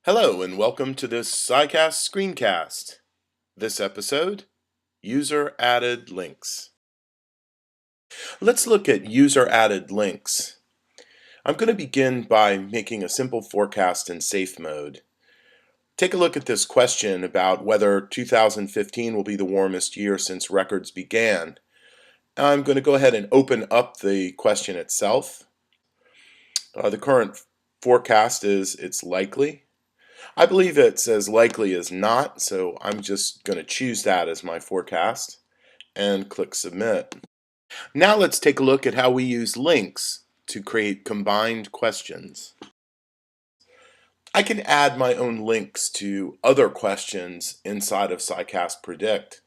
Hello and welcome to this SciCast screencast. This episode, User Added Links. Let's look at user added links. I'm going to begin by making a simple forecast in safe mode. Take a look at this question about whether 2015 will be the warmest year since records began. I'm going to go ahead and open up the question itself. The current forecast is it's likely. I believe it's as likely as not, so I'm just going to choose that as my forecast and click Submit. Now let's take a look at how we use links to create combined questions. I can add my own links to other questions inside of SciCast Predict.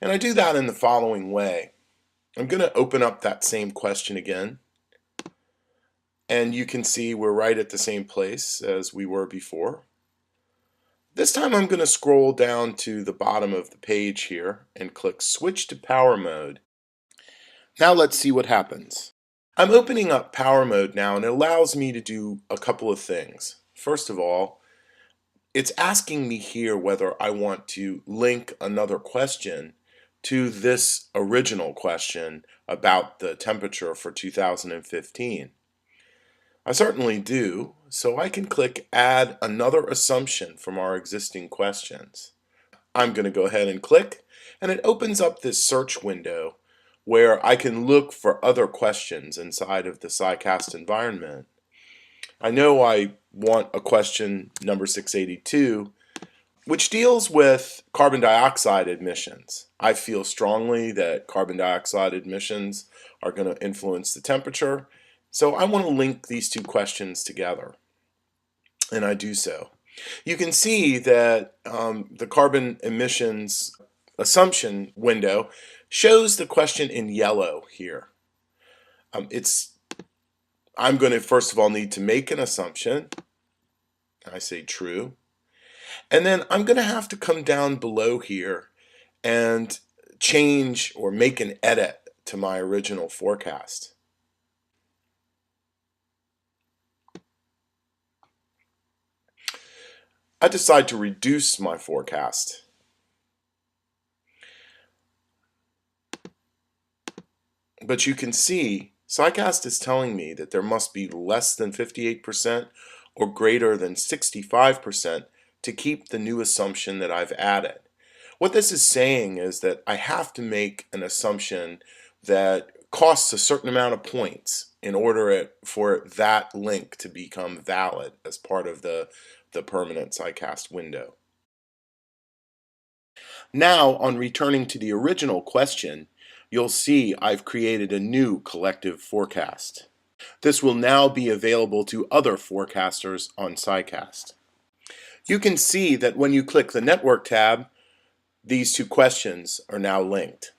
And I do that in the following way. I'm going to open up that same question again. And you can see we're right at the same place as we were before. This time I'm going to scroll down to the bottom of the page here and click Switch to Power Mode. Now let's see what happens. I'm opening up Power Mode now and it allows me to do a couple of things. First of all, it's asking me here whether I want to link another question to this original question about the temperature for 2015. I certainly do, so I can click Add Another Assumption from our existing questions. I'm going to go ahead and click, and it opens up this search window where I can look for other questions inside of the SciCast environment. I know I want a question number 682, which deals with carbon dioxide emissions. I feel strongly that carbon dioxide emissions are going to influence the temperature, so I want to link these two questions together, and I do so. You can see that the carbon emissions assumption window shows the question in yellow here. I'm going to first of all need to make an assumption. I say true. And then I'm going to have to come down below here and change or make an edit to my original forecast. I decide to reduce my forecast. But you can see SciCast is telling me that there must be less than 58% or greater than 65% to keep the new assumption that I've added. What this is saying is that I have to make an assumption that costs a certain amount of points in order for that link to become valid as part of the permanent SciCast window. Now, on returning to the original question, you'll see I've created a new collective forecast. This will now be available to other forecasters on SciCast. You can see that when you click the Network tab, these two questions are now linked.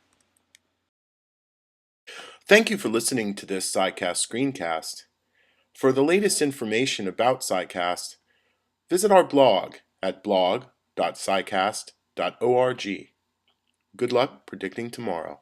Thank you for listening to this SciCast screencast. For the latest information about SciCast, visit our blog at blog.scicast.org. Good luck predicting tomorrow.